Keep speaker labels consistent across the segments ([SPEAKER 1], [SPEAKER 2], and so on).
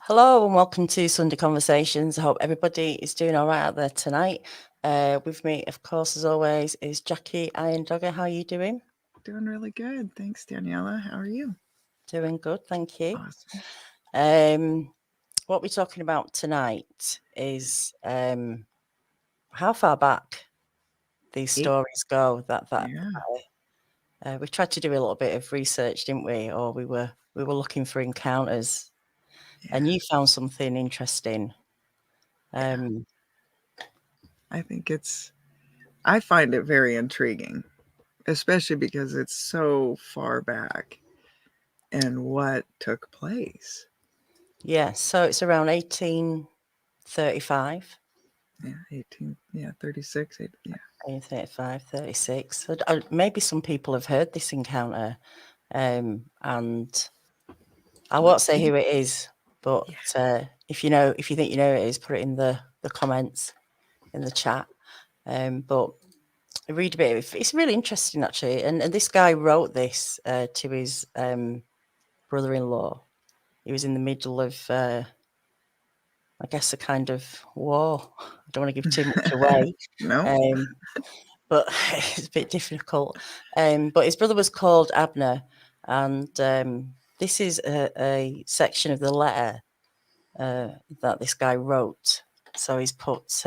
[SPEAKER 1] Hello and welcome to Sunday Conversations. I hope everybody is doing all right out there tonight. With me, of course, as always, is Jackie Iron Dogger. How are you doing?
[SPEAKER 2] Doing really good. Thanks, Daniela. How are you?
[SPEAKER 1] Doing good, thank you.
[SPEAKER 2] Awesome.
[SPEAKER 1] What we're talking about tonight is how far back these stories go. We tried to do a little bit of research, didn't we? Or we were looking for encounters, and you found something interesting.
[SPEAKER 2] I find it very intriguing, especially because it's so far back and what took place.
[SPEAKER 1] Yeah, so it's around 1835.
[SPEAKER 2] Yeah, 36.
[SPEAKER 1] 1835, 36. So, maybe some people have heard this encounter, and I won't say who it is, but if you think you know who it is, put it in the comments in the chat. But I read a bit. It's really interesting actually, and this guy wrote this to his brother-in-law. He was in the middle of, I guess, a kind of war. I don't want to give too much away.
[SPEAKER 2] No.
[SPEAKER 1] But it's a bit difficult. But his brother was called Abner, and this is a section of the letter that this guy wrote. So he's put,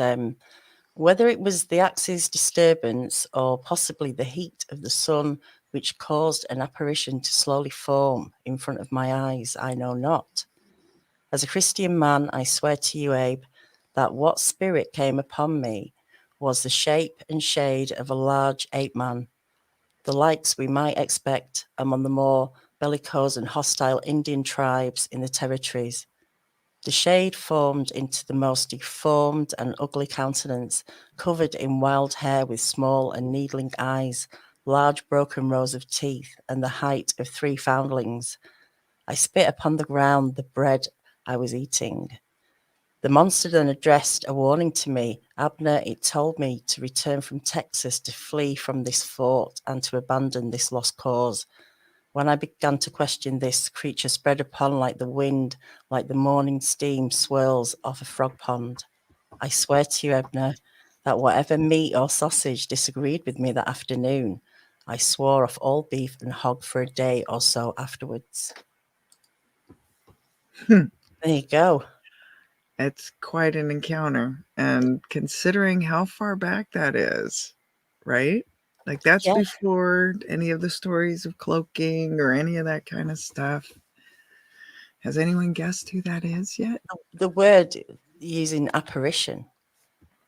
[SPEAKER 1] whether it was the axis disturbance or possibly the heat of the sun which caused an apparition to slowly form in front of my eyes, I know not. As a Christian man, I swear to you, Abe, that what spirit came upon me was the shape and shade of a large ape man, the likes we might expect among the more bellicose and hostile Indian tribes in the territories. The shade formed into the most deformed and ugly countenance, covered in wild hair with small and needling eyes, large broken rows of teeth, and the height of 3 foundlings. I spit upon the ground the bread I was eating. The monster then addressed a warning to me. Abner, it told me to return from Texas, to flee from this fort, and to abandon this lost cause. When I began to question this, creature spread upon like the wind, like the morning steam swirls off a frog pond. I swear to you, Abner, that whatever meat or sausage disagreed with me that afternoon, I swore off all beef and hog for a day or so afterwards. There you go.
[SPEAKER 2] It's quite an encounter. And considering how far back that is, right? Like that's before any of the stories of cloaking or any of that kind of stuff. Has anyone guessed who that is yet?
[SPEAKER 1] The word using apparition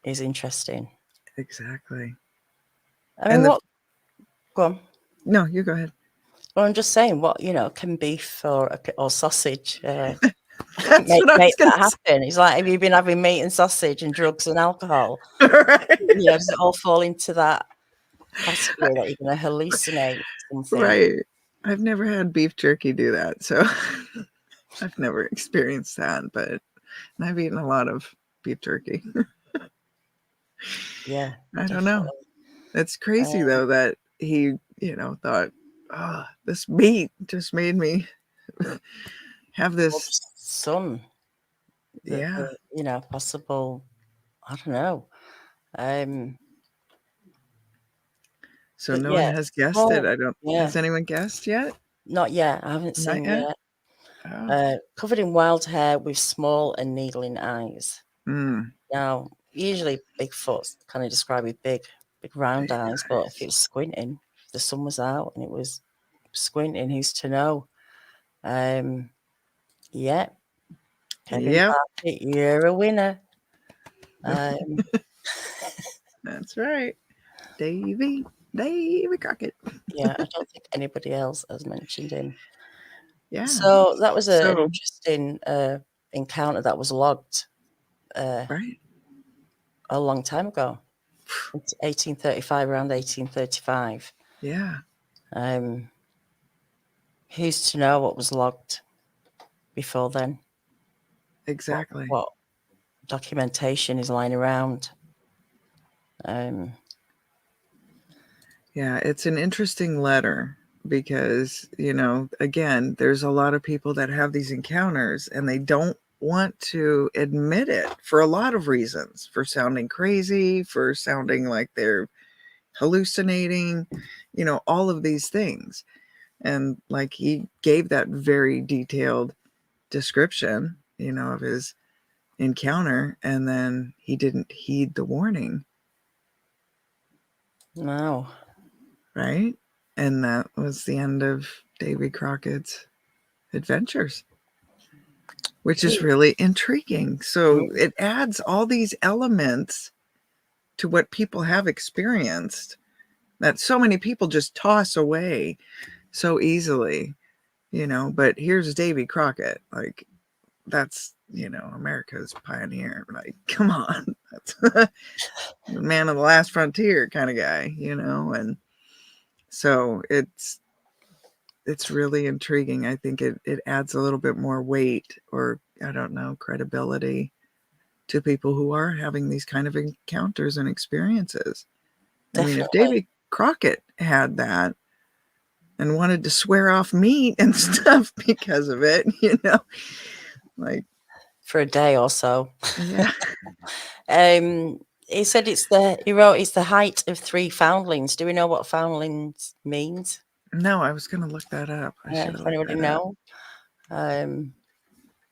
[SPEAKER 1] is interesting.
[SPEAKER 2] Exactly.
[SPEAKER 1] I mean, go on.
[SPEAKER 2] No, you go ahead.
[SPEAKER 1] Well, I'm just saying, what, can beef or sausage make that happen? It's like, have you been having meat and sausage and drugs and alcohol?
[SPEAKER 2] Right.
[SPEAKER 1] Does it all fall into that category that you're going to hallucinate something?
[SPEAKER 2] Right. I've never had beef jerky do that, so I've never experienced that, but I've eaten a lot of beef jerky.
[SPEAKER 1] Yeah.
[SPEAKER 2] I don't know. It's crazy though that he, thought, oh, this meat just made me have this
[SPEAKER 1] son.
[SPEAKER 2] Yeah.
[SPEAKER 1] Possible, I don't know.
[SPEAKER 2] So no one has guessed it. Has anyone guessed yet?
[SPEAKER 1] Not yet. I haven't seen yet. Covered in wild hair with small and needling eyes. Now, usually Bigfoot's kind of described with big round eyes, but if it was squinting, if the sun was out and it was squinting, who's to know? Kevin Patrick, you're a winner.
[SPEAKER 2] That's right. Davy Crockett.
[SPEAKER 1] Yeah, I don't think anybody else has mentioned him.
[SPEAKER 2] Yeah.
[SPEAKER 1] So that was an interesting encounter that was logged
[SPEAKER 2] right.
[SPEAKER 1] A long time ago. 1835, around 1835.
[SPEAKER 2] Yeah.
[SPEAKER 1] Who's to know what was logged before then?
[SPEAKER 2] Exactly.
[SPEAKER 1] What documentation is lying around?
[SPEAKER 2] Yeah, it's an interesting letter because, again, there's a lot of people that have these encounters and they don't want to admit it for a lot of reasons, for sounding crazy, for sounding like they're hallucinating, all of these things. And like he gave that very detailed description, of his encounter, and then he didn't heed the warning.
[SPEAKER 1] No.
[SPEAKER 2] Right? And that was the end of Davy Crockett's adventures, which is really intriguing. So it adds all these elements to what people have experienced that so many people just toss away so easily, but here's Davy Crockett, like that's, America's pioneer, like, come on, that's the man of the last frontier kind of guy, and so it's really intriguing. I think it adds a little bit more weight, or I don't know, credibility to people who are having these kind of encounters and experiences.
[SPEAKER 1] Definitely.
[SPEAKER 2] I mean, if Davy Crockett had that and wanted to swear off meat and stuff because of it, like
[SPEAKER 1] for a day or so.
[SPEAKER 2] Yeah.
[SPEAKER 1] He said he wrote it's the height of 3 foundlings. Do we know what foundlings means?
[SPEAKER 2] No, I was going to look that up. I should have.
[SPEAKER 1] Anybody know? In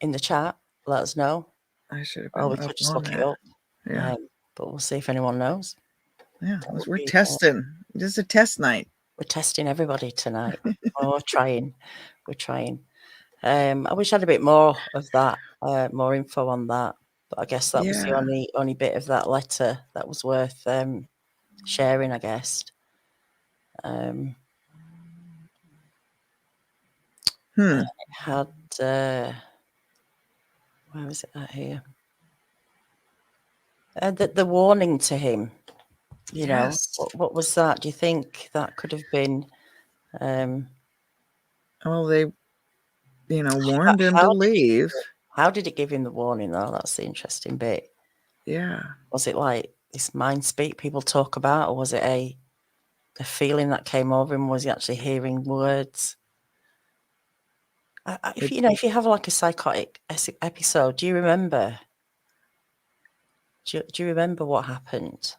[SPEAKER 1] the chat, let us know.
[SPEAKER 2] I should have.
[SPEAKER 1] Or we could just look it up.
[SPEAKER 2] Yeah.
[SPEAKER 1] But we'll see if anyone knows.
[SPEAKER 2] Yeah, we're testing. This is a test night.
[SPEAKER 1] We're testing everybody tonight. We're trying. I wish I had a bit more of that, more info on that. But I guess that was the only bit of that letter that was worth sharing, I guess. It had where was it at here? The warning to him.
[SPEAKER 2] Yes.
[SPEAKER 1] What was that? Do you think that could have been?
[SPEAKER 2] Well, they, warned him to leave.
[SPEAKER 1] How did it give him the warning, though? That's the interesting bit.
[SPEAKER 2] Yeah.
[SPEAKER 1] Was it like this mind speak people talk about, or was it a feeling that came over him? Was he actually hearing words? If you have like a psychotic episode, do you remember? Do you remember what happened?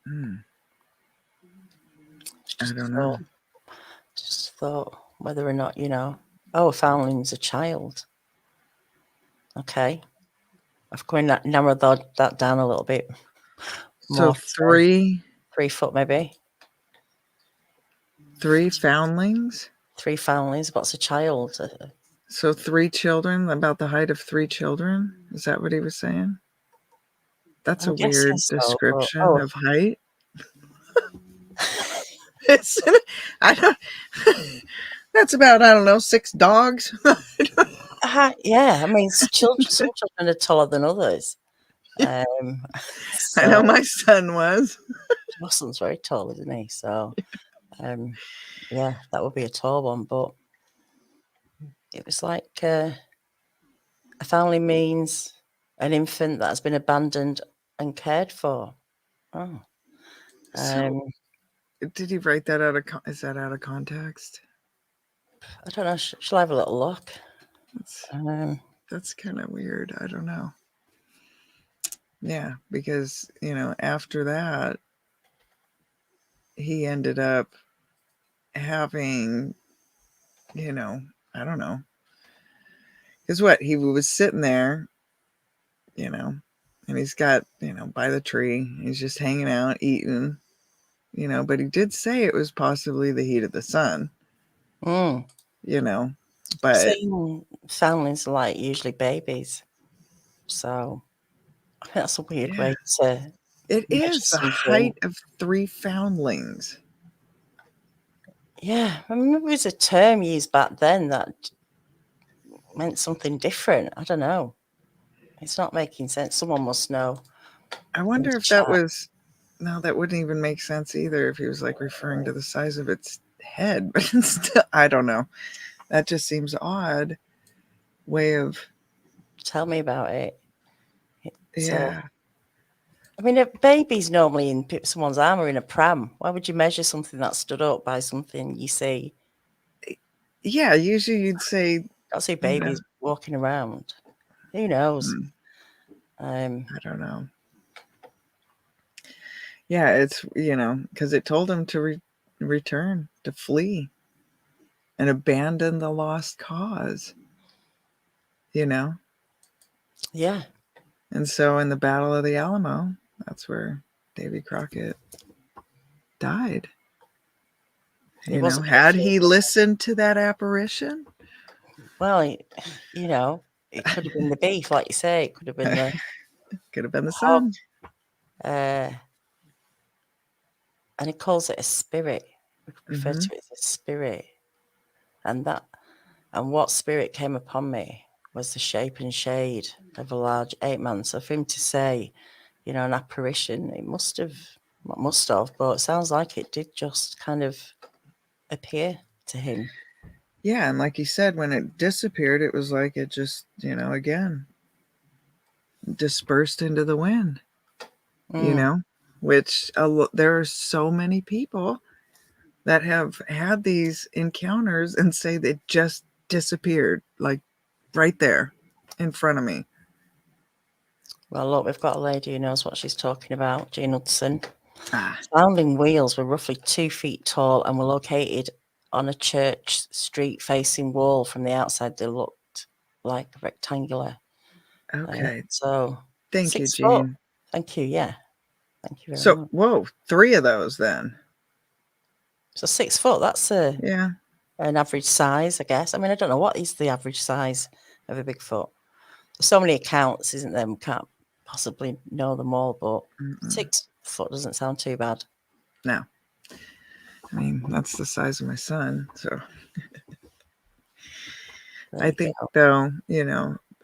[SPEAKER 2] I don't know.
[SPEAKER 1] Just thought whether or not, a foundling's a child. Okay. I've narrowed that down a little bit.
[SPEAKER 2] So 3
[SPEAKER 1] foot, maybe.
[SPEAKER 2] 3 foundlings?
[SPEAKER 1] 3 foundlings. What's a child?
[SPEAKER 2] So 3 children, about the height of 3 children? Is that what he was saying? That's a weird description of height. I don't. That's about, I don't know, 6 dogs.
[SPEAKER 1] Yeah, I mean, some children are taller than others.
[SPEAKER 2] I know my son was.
[SPEAKER 1] My son's very tall, isn't he? So, yeah, that would be a tall one. But it was like a foundling means an infant that has been abandoned and cared for. Oh.
[SPEAKER 2] So, did he write that is that out of context?
[SPEAKER 1] I don't know. Shall I have a little look?
[SPEAKER 2] That's kind of weird. I don't know. Yeah, because, after that, he ended up having, I don't know. Because what? He was sitting there, and he's got, by the tree. He's just hanging out, eating, but he did say it was possibly the heat of the sun. But
[SPEAKER 1] foundlings are like usually babies. So that's a weird way to.
[SPEAKER 2] It is the height of 3 foundlings.
[SPEAKER 1] Yeah, I mean, maybe it was a term used back then that meant something different. I don't know. It's not making sense. Someone must know.
[SPEAKER 2] I wonder if that was. No, that wouldn't even make sense either if he was like referring to the size of its head. But still, I don't know. That just seems odd way of.
[SPEAKER 1] Tell me about it.
[SPEAKER 2] Yeah.
[SPEAKER 1] I mean, a baby's normally in someone's arm or in a pram. Why would you measure something that stood up by something you see?
[SPEAKER 2] Yeah, usually you'd say
[SPEAKER 1] Can't see babies walking around. Who knows?
[SPEAKER 2] I don't know. Yeah, it's, because it told him to return, to flee, and abandon the lost cause,
[SPEAKER 1] Yeah.
[SPEAKER 2] And so in the Battle of the Alamo, that's where Davy Crockett died.
[SPEAKER 1] He wasn't
[SPEAKER 2] Had he listened to that apparition?
[SPEAKER 1] Well, it could have been the beef, like you say. It could have been the
[SPEAKER 2] Could have been the
[SPEAKER 1] hog.
[SPEAKER 2] sun.
[SPEAKER 1] And he calls it a spirit. We could refer to it as a spirit. And what spirit came upon me was the shape and shade of a large ape man. So for him to say, an apparition, it must have, but it sounds like it did just kind of appear to him.
[SPEAKER 2] Yeah, and like you said, when it disappeared, it was like it just, again, dispersed into the wind, which there are so many people that have had these encounters and say they just disappeared, like right there in front of me.
[SPEAKER 1] Well, look, we've got a lady who knows what she's talking about, Jean Hudson. Sounding wheels were roughly 2 feet tall and were located on a church street facing wall. From the outside, they looked like rectangular.
[SPEAKER 2] Okay.
[SPEAKER 1] So
[SPEAKER 2] thank you,
[SPEAKER 1] 6
[SPEAKER 2] Jean.
[SPEAKER 1] foot. Thank you. Yeah. Thank you very much.
[SPEAKER 2] Whoa, 3 of those then.
[SPEAKER 1] So 6 foot, that's an average size, I guess. I mean, I don't know what is the average size of a Bigfoot. There's so many accounts, isn't there? We can't possibly know them all, but 6 foot doesn't sound too bad.
[SPEAKER 2] No. I mean, that's the size of my son, so. I think, though,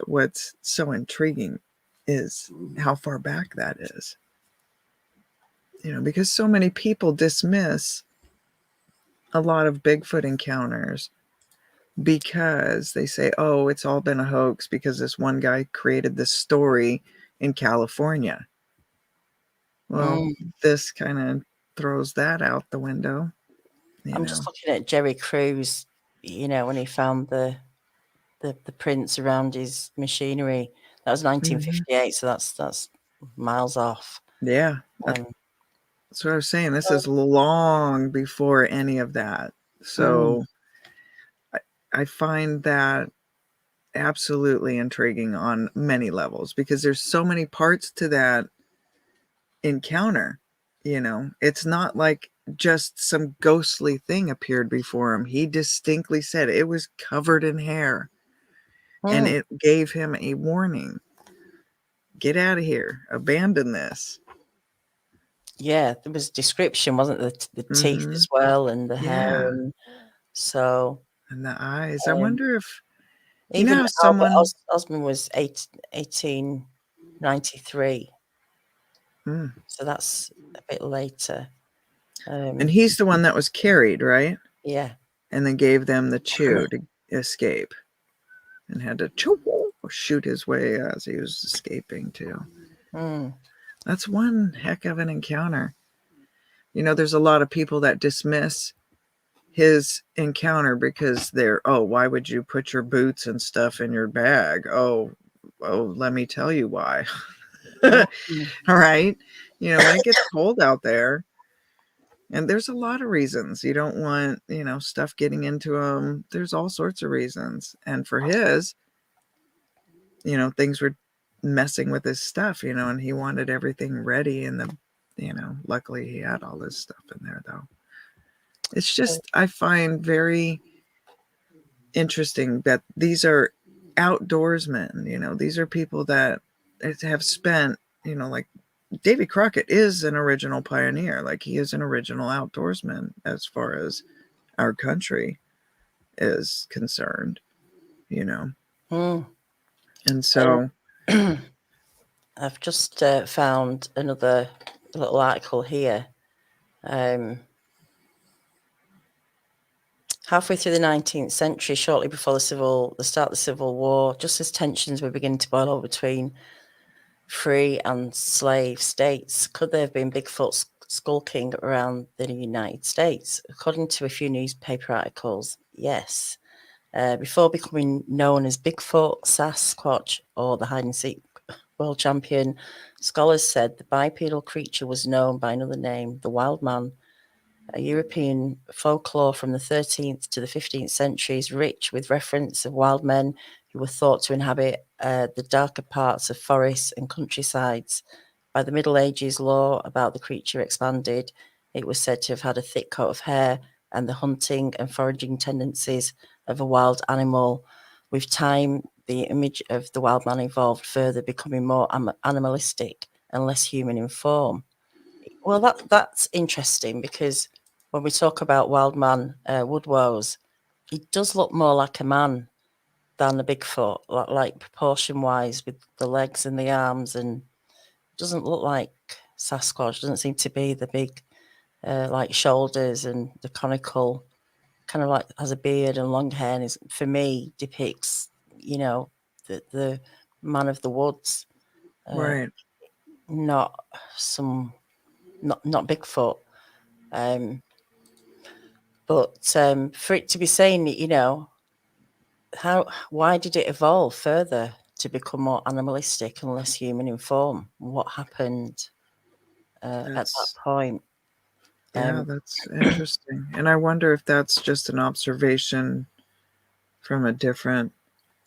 [SPEAKER 2] what's so intriguing is how far back that is. Because so many people dismiss a lot of Bigfoot encounters because they say, oh, it's all been a hoax because this one guy created this story in California. Well, this kind of throws that out the window.
[SPEAKER 1] I'm just looking at Jerry Cruz, when he found the prints around his machinery. That was 1958, so that's miles off.
[SPEAKER 2] Yeah. That's what I was saying. This is long before any of that. So I find that absolutely intriguing on many levels because there's so many parts to that encounter. It's not like just some ghostly thing appeared before him. He distinctly said it was covered in hair and it gave him a warning. Get out of here. Abandon this.
[SPEAKER 1] Yeah, there was description, wasn't there? The teeth as well and the hair. And
[SPEAKER 2] the eyes. I wonder if
[SPEAKER 1] even Albert Osmond was 1893. So that's a bit later.
[SPEAKER 2] And he's the one that was carried, right?
[SPEAKER 1] Yeah.
[SPEAKER 2] And then gave them the chew to escape and had to shoot his way as he was escaping too. That's one heck of an encounter. There's a lot of people that dismiss his encounter because why would you put your boots and stuff in your bag? Oh, let me tell you why. All right. When it gets cold out there, and there's a lot of reasons you don't want, stuff getting into them. There's all sorts of reasons. And for his, things were messing with his stuff, and he wanted everything ready. And luckily he had all this stuff in there, though. It's just, I find very interesting that these are outdoorsmen, these are people that have spent, like Davy Crockett is an original pioneer. Like he is an original outdoorsman as far as our country is concerned, And so
[SPEAKER 1] I've just found another little article here. Halfway through the 19th century, shortly before the start of the Civil War, just as tensions were beginning to boil over between free and slave states, could there have been Bigfoot skulking around the United States? According to a few newspaper articles, yes. Before becoming known as Bigfoot, Sasquatch, or the hide and seek world champion, scholars said the bipedal creature was known by another name, the wild man. European folklore from the 13th to the 15th century is rich with reference of wild men who were thought to inhabit the darker parts of forests and countrysides. By the Middle Ages, lore about the creature expanded. It was said to have had a thick coat of hair and the hunting and foraging tendencies of a wild animal. With time, the image of the wild man evolved further, becoming more animalistic and less human in form. Well, that's interesting because when we talk about wild man Woodwose, he does look more like a man than a Bigfoot, like proportion wise with the legs and the arms, and doesn't look like Sasquatch. Doesn't seem to be the big like shoulders and the conical, kind of like has a beard and long hair. And is, for me, depicts the man of the woods,
[SPEAKER 2] Right.
[SPEAKER 1] not not Bigfoot. But for it to be saying, why did it evolve further to become more animalistic and less human in form? What happened at that
[SPEAKER 2] That's
[SPEAKER 1] point?
[SPEAKER 2] yeah, that's interesting. And I wonder if that's just an observation from a different,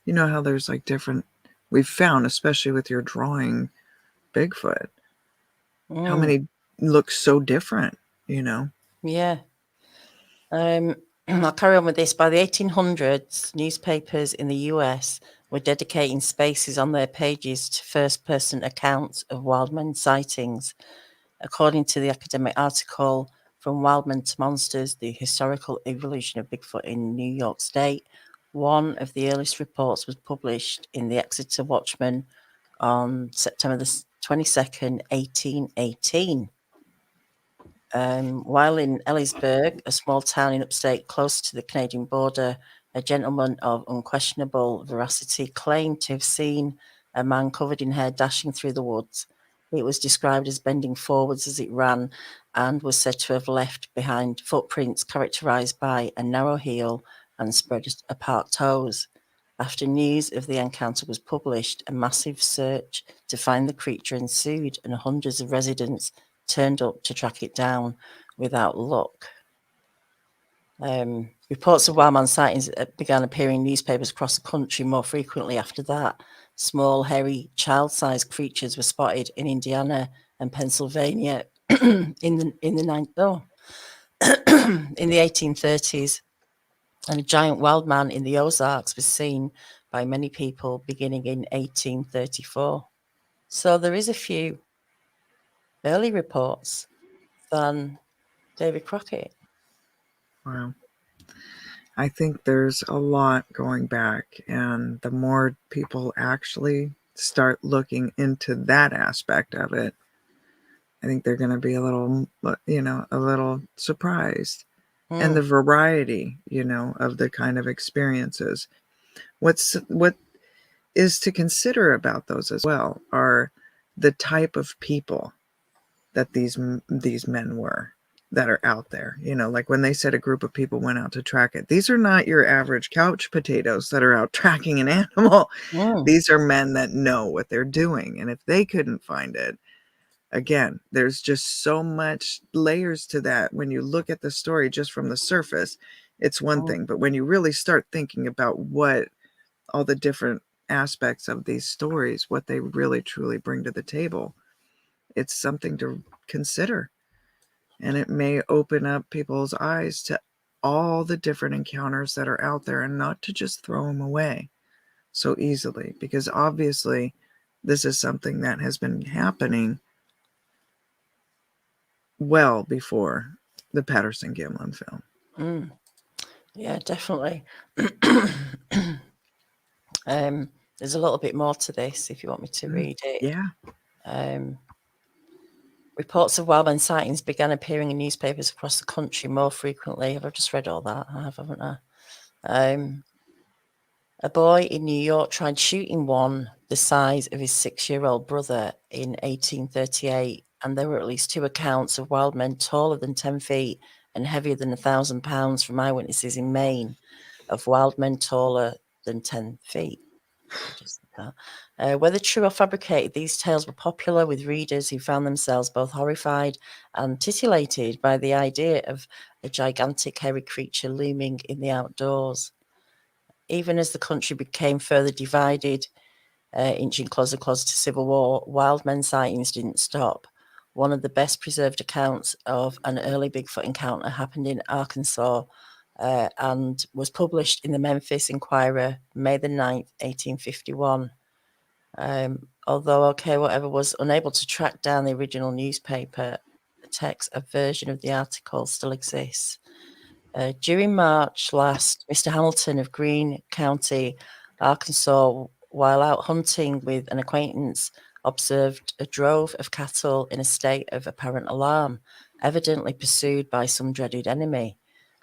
[SPEAKER 2] you know how there's like different, we've found, especially with your drawing Bigfoot, how
[SPEAKER 1] Mm,
[SPEAKER 2] many look so different, you know?
[SPEAKER 1] yeah. I'll carry on with this. By the 1800s, newspapers in the US were dedicating spaces on their pages to first-person accounts of wildman sightings. According to the academic article From Wildmen to Monsters, The Historical Evolution of Bigfoot in New York State, one of the earliest reports was published in the Exeter Watchman on September the 22nd, 1818. While in Ellisburg, a small town in upstate close to the Canadian border, a gentleman of unquestionable veracity claimed to have seen a man covered in hair dashing through the woods. It was described as bending forwards as it ran and was said to have left behind footprints characterized by a narrow heel and spread apart toes. After news of the encounter was published, a massive search to find the creature ensued, and hundreds of residents turned up to track it down without luck. Reports of wildman sightings began appearing in newspapers across the country more frequently after that. Small, hairy, child-sized creatures were spotted in Indiana and Pennsylvania in the 1830s, and a giant wild man in the Ozarks was seen by many people beginning in 1834. So there is a few early reports than Davy Crockett.
[SPEAKER 2] Wow. I think there's a lot going back, and the more people actually start looking into that aspect of it, I think they're going to be a little, a little surprised. And the variety, of the kind of experiences. What is to consider about those as well are the type of people that these men were that are out there. Like when they said a group of people went out to track it, these are not your average couch potatoes that are out tracking an animal. These are men that know what they're doing, and if they couldn't find it, again, there's just so much layers to that. When you look at the story just from the surface, it's one thing, but when you really start thinking about what all the different aspects of these stories, what they really truly bring to the table, it's something to consider. And it may open up people's eyes to all the different encounters that are out there, and not to just throw them away so easily, because obviously this is something that has been happening well before the Patterson Gimlin film.
[SPEAKER 1] Yeah, definitely. There's a little bit more to this if you want me to read it.
[SPEAKER 2] Yeah.
[SPEAKER 1] Reports of wildman sightings began appearing in newspapers across the country more frequently. I've just read all that, haven't I? A boy in New York tried shooting one the size of his 6-year-old brother in 1838, and there were at least 2 accounts of wild men taller than 10 feet and heavier than 1,000 pounds from eyewitnesses in Maine. of wild men taller than 10 feet. Whether true or fabricated, these tales were popular with readers who found themselves both horrified and titillated by the idea of a gigantic hairy creature looming in the outdoors. Even as the country became further divided, inching closer and closer to civil war, wild men sightings didn't stop. One of the best preserved accounts of an early Bigfoot encounter happened in Arkansas and was published in the Memphis Inquirer, May the 9th, 1851. Although OK Whatever was unable to track down the original newspaper text, a version of the article still exists. During March last, Mr. Hamilton of Greene County, Arkansas, while out hunting with an acquaintance, observed a drove of cattle in a state of apparent alarm, evidently pursued by some dreaded enemy.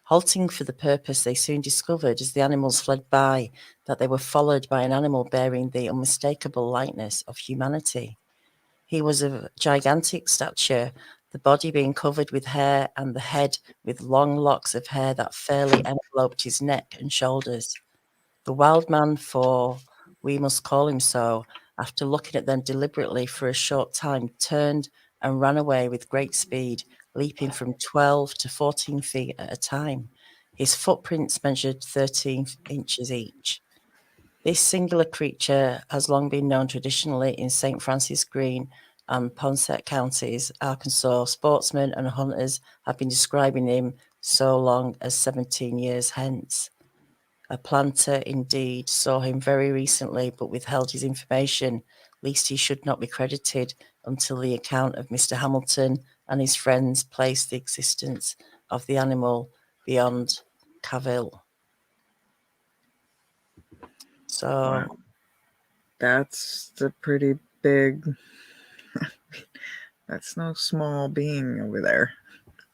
[SPEAKER 1] Halting for the purpose, they soon discovered, as the animals fled by, that they were followed by an animal bearing the unmistakable likeness of humanity. He was of gigantic stature, the body being covered with hair and the head with long locks of hair that fairly enveloped his neck and shoulders. The wild man, for we must call him so, after looking at them deliberately for a short time, turned and ran away with great speed, leaping from 12 to 14 feet at a time. His footprints measured 13 inches each. This singular creature has long been known traditionally in St. Francis Green and Poinsett counties, Arkansas. Sportsmen and hunters have been describing him so long as 17 years hence. A planter, indeed, saw him very recently, but withheld his information, lest he should not be credited until the account of Mr. Hamilton and his friends placed the existence of the animal beyond cavil. So
[SPEAKER 2] wow. That's a pretty big. That's no small being over there.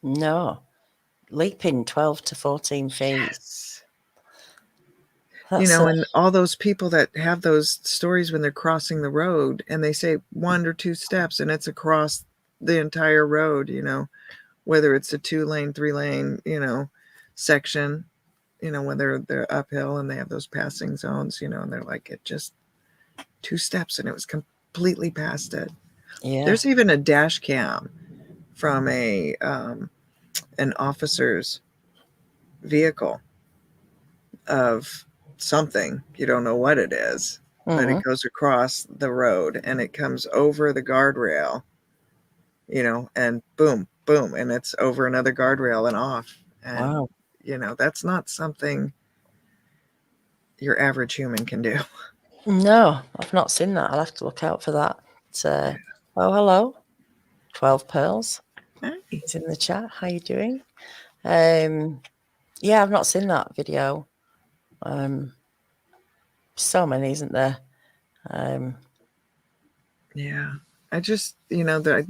[SPEAKER 1] no, leaping 12 to 14 feet.
[SPEAKER 2] Yes.
[SPEAKER 1] That's
[SPEAKER 2] And all those people that have those stories when they're crossing the road and they say 1 or 2 steps and it's across the entire road, whether it's a 2-lane, 3-lane, section, whether they're uphill and they have those passing zones, and they're like, it just 2 steps and it was completely past it.
[SPEAKER 1] yeah.
[SPEAKER 2] There's even a dash cam from an officer's vehicle of something. You don't know what it is, but it goes across the road and it comes over the guardrail, and boom, boom, and it's over another guardrail and off. And,
[SPEAKER 1] Wow.
[SPEAKER 2] That's not something your average human can do.
[SPEAKER 1] No, I've not seen that. I'll have to look out for that. Oh, hello. 12 Pearls.
[SPEAKER 2] Hey.
[SPEAKER 1] He's in the chat. How you doing? Yeah, I've not seen that video. So many, isn't there?
[SPEAKER 2] Yeah. I just, I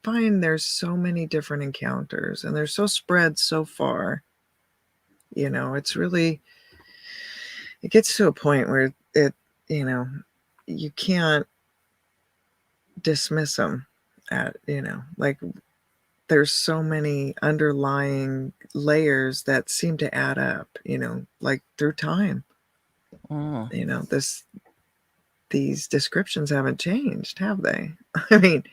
[SPEAKER 2] find there's so many different encounters and they're so spread so far. It's really, it gets to a point where you can't dismiss them like there's so many underlying layers that seem to add up, like through time. These descriptions haven't changed, have they? I mean,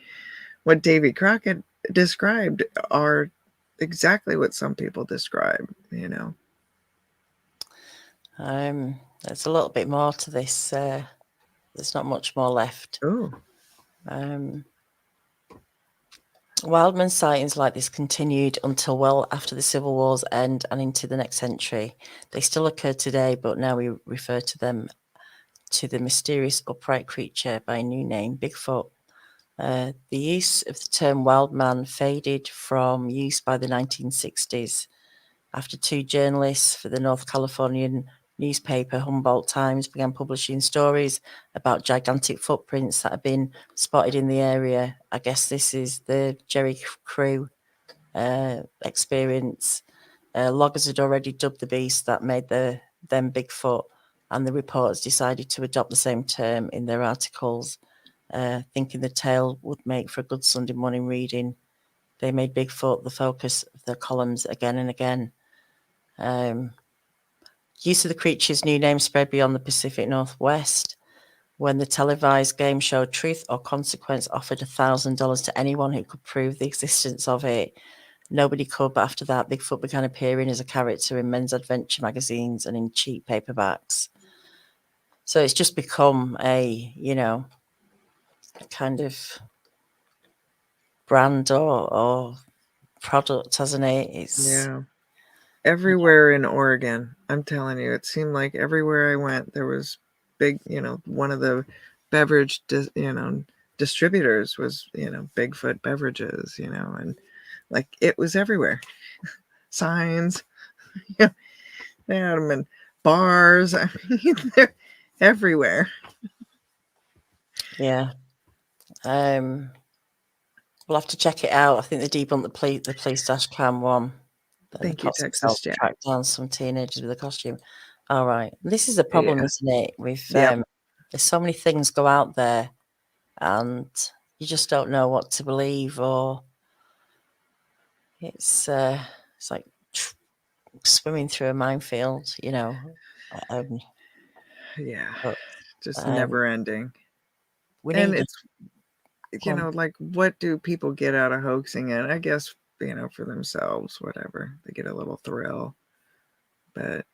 [SPEAKER 2] what Davy Crockett described are exactly what some people describe,
[SPEAKER 1] There's a little bit more to this. There's not much more left.
[SPEAKER 2] Oh.
[SPEAKER 1] Wildman sightings like this continued until well after the Civil War's end and into the next century. They still occur today, but now we refer to them to the mysterious upright creature by a new name, Bigfoot. The use of the term wild man faded from use by the 1960s after 2 journalists for the North Carolinian newspaper Humboldt Times began publishing stories about gigantic footprints that had been spotted in the area. I guess this is the Jerry Crew experience. Loggers had already dubbed the beast that made them Bigfoot, and the reporters decided to adopt the same term in their articles, thinking the tale would make for a good Sunday morning reading. They made Bigfoot the focus of their columns again and again. Use of the creature's new name spread beyond the Pacific Northwest. When the televised game show Truth or Consequence offered $1,000 to anyone who could prove the existence of it, nobody could. But after that, Bigfoot began appearing as a character in men's adventure magazines and in cheap paperbacks. So it's just become a, kind of brand or product, hasn't it? It's
[SPEAKER 2] everywhere in Oregon. I'm telling you, it seemed like everywhere I went, there was big, one of the beverage, distributors was, Bigfoot beverages, and like it was everywhere. Signs, they had them in bars. I mean, they're everywhere.
[SPEAKER 1] Yeah. We'll have to check it out. I think they debunked the police dash cam one.
[SPEAKER 2] Thank you, Texas Jack.
[SPEAKER 1] Track down some teenagers with a costume. All right. This is the problem, isn't it? With
[SPEAKER 2] Yep.
[SPEAKER 1] there's so many things go out there, and you just don't know what to believe, or it's like swimming through a minefield,
[SPEAKER 2] Yeah,
[SPEAKER 1] but,
[SPEAKER 2] just never ending.
[SPEAKER 1] we
[SPEAKER 2] And
[SPEAKER 1] need,
[SPEAKER 2] it's, like what do people get out of hoaxing it? I guess, for themselves, whatever. They get a little thrill. But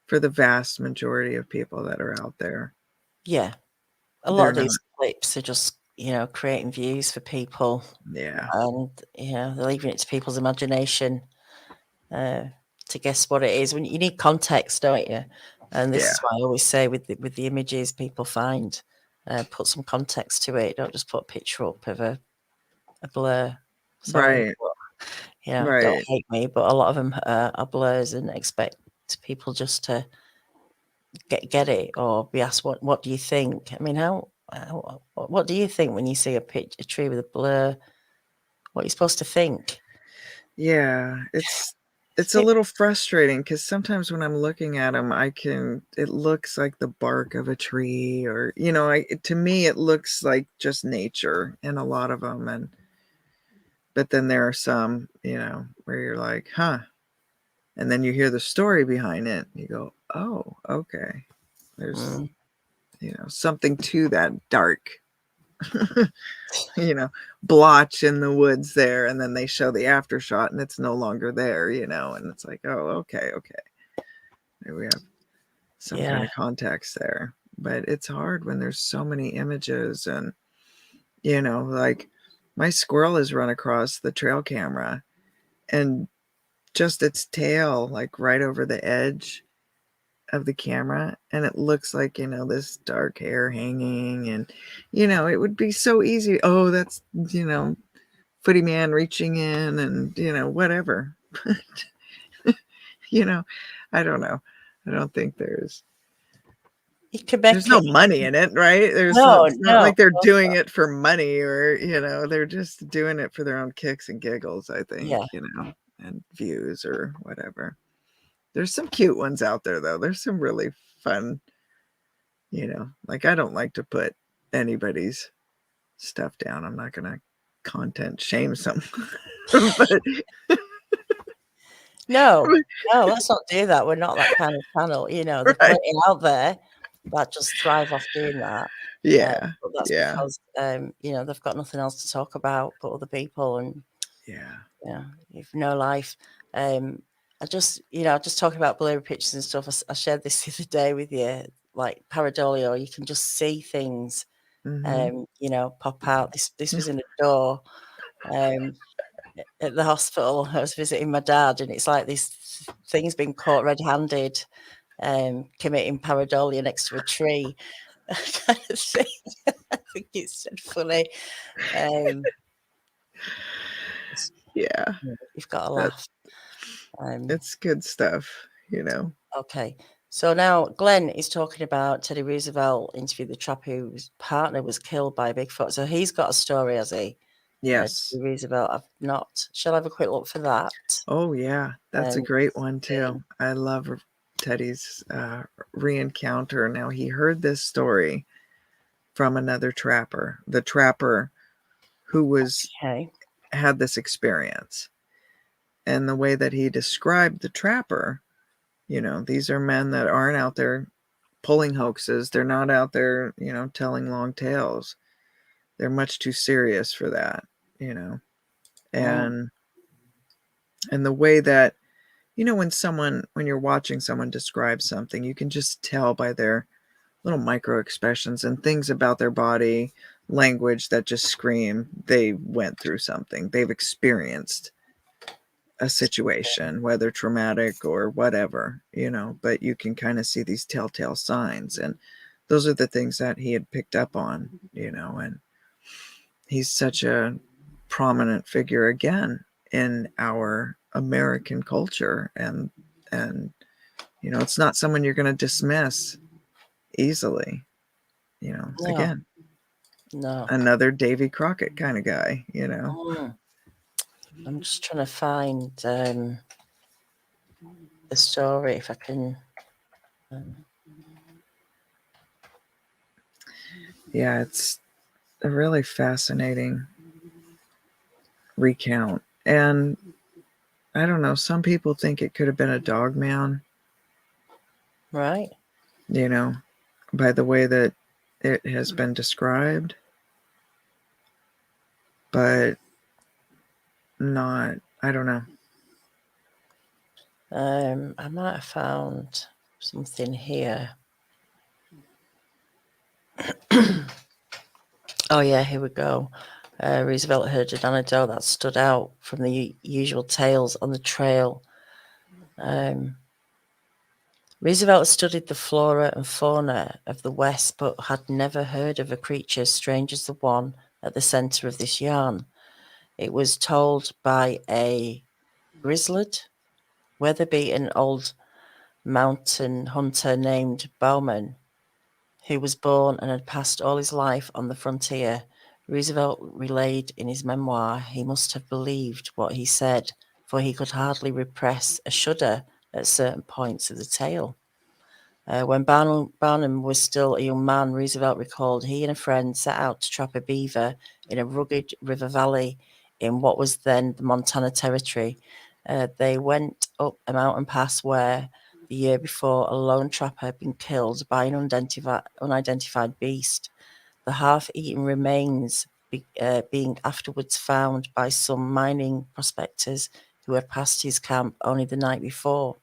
[SPEAKER 2] for the vast majority of people that are out there,
[SPEAKER 1] yeah, a lot of these clips are just, creating views for people.
[SPEAKER 2] Yeah.
[SPEAKER 1] And, they're leaving it to people's imagination to guess what it is. When you need context, don't you? And this is why I always say with the images people find, put some context to it. Don't just put a picture up of a blur. Sorry,
[SPEAKER 2] Right.
[SPEAKER 1] but, don't hate me, but a lot of them are blurs, and expect people just to get it or be asked, what do you think? I mean, what do you think when you see a tree with a blur? What are you supposed to think?
[SPEAKER 2] Yeah, it's a little frustrating because sometimes when I'm looking at them, it looks like the bark of a tree, or to me it looks like just nature in a lot of them. But then there are some, where you're like, huh, and then you hear the story behind it, and you go, oh, okay, there's something to that dark blotch in the woods there, and then they show the after shot and it's no longer there, and it's like, oh, okay, there we have some kind of context there. But it's hard when there's so many images, and like my squirrel has run across the trail camera and just its tail like right over the edge of the camera, and it looks like this dark hair hanging, and it would be so easy, oh, that's footy man reaching in, and whatever. I don't know, I don't think there's no money in it, right? It's not like they're doing it for money, or they're just doing it for their own kicks and giggles, I think. And views or whatever. There's some cute ones out there, though. There's some really fun, like I don't like to put anybody's stuff down. I'm not gonna content shame some. But
[SPEAKER 1] no, let's not do that. We're not that kind of channel. There's plenty out there that just thrive off doing that. But that's because they've got nothing else to talk about but other people, and you've no life. just talking about blurry pictures and stuff. I shared this the other day with you, like pareidolia. You can just see things, pop out. This was in a door. At the hospital, I was visiting my dad, and it's like this thing's been caught red-handed, committing pareidolia next to a tree, kind of thing. I think it's funny. You've got to laugh.
[SPEAKER 2] It's good stuff,
[SPEAKER 1] Okay, so now Glenn is talking about Teddy Roosevelt interviewed the trapper whose partner was killed by Bigfoot. So he's got a story, has he?
[SPEAKER 2] Yes.
[SPEAKER 1] Roosevelt. I've not. Shall I have a quick look for that?
[SPEAKER 2] Oh yeah, that's a great one too. I love Teddy's re-encounter. Now he heard this story from another trapper, the trapper who had this experience, and the way that he described the trapper, These are men that aren't out there pulling hoaxes. They're not out there, telling long tales. They're much too serious for that, and the way that, when you're watching someone describe something, you can just tell by their little micro expressions and things about their body language that just scream they went through something. They've experienced a situation, whether traumatic or whatever, but you can kind of see these telltale signs. And those are the things that he had picked up on, and he's such a prominent figure again in our American culture. And it's not someone you're going to dismiss easily. Again,
[SPEAKER 1] No.
[SPEAKER 2] another Davy Crockett kind of guy,
[SPEAKER 1] I'm just trying to find the story if I can.
[SPEAKER 2] Yeah, it's a really fascinating recount. And I don't know, some people think it could have been a dog man.
[SPEAKER 1] Right.
[SPEAKER 2] By the way that it has been described. But not, I don't know.
[SPEAKER 1] I might have found something here. Oh yeah, here we go. Roosevelt heard an anecdote that stood out from the usual tales on the trail. Roosevelt studied the flora and fauna of the West, but had never heard of a creature strange as the one at the center of this yarn. It was told by a grizzled, weather-beaten old mountain hunter named Bowman, who was born and had passed all his life on the frontier. Roosevelt relayed in his memoir he must have believed what he said, for he could hardly repress a shudder at certain points of the tale. When Barnum was still a young man, Roosevelt recalled he and a friend set out to trap a beaver in a rugged river valley in what was then the Montana Territory. They went up a mountain pass where the year before a lone trapper had been killed by an unidentified beast. The half-eaten remains being afterwards found by some mining prospectors who had passed his camp only the night before.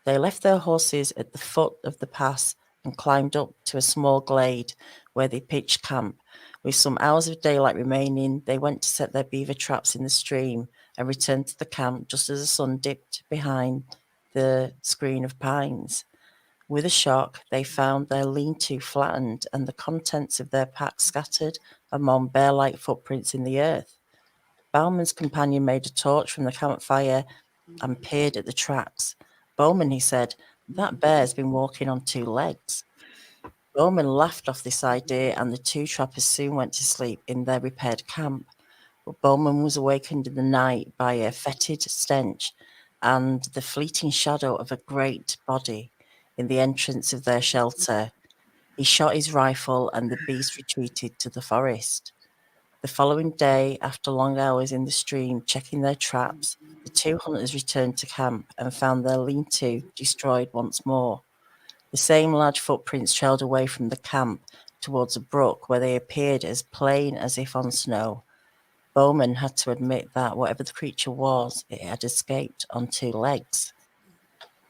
[SPEAKER 1] They left their horses at the foot of the pass and climbed up to a small glade where they pitched camp. With some hours of daylight remaining, they went to set their beaver traps in the stream and returned to the camp just as the sun dipped behind the screen of pines. With a shock, they found their lean-to flattened and the contents of their pack scattered among bear-like footprints in the earth. Bowman's companion made a torch from the campfire and peered at the tracks. Bowman, he said, that bear's been walking on two legs. Bowman laughed off this idea, and the two trappers soon went to sleep in their repaired camp. But Bowman was awakened in the night by a fetid stench and the fleeting shadow of a great body in the entrance of their shelter. He shot his rifle, and the beast retreated to the forest. The following day, after long hours in the stream checking their traps, the two hunters returned to camp and found their lean-to destroyed once more. The same large footprints trailed away from the camp towards a brook where they appeared as plain as if on snow. Bowman had to admit that whatever the creature was, it had escaped on two legs.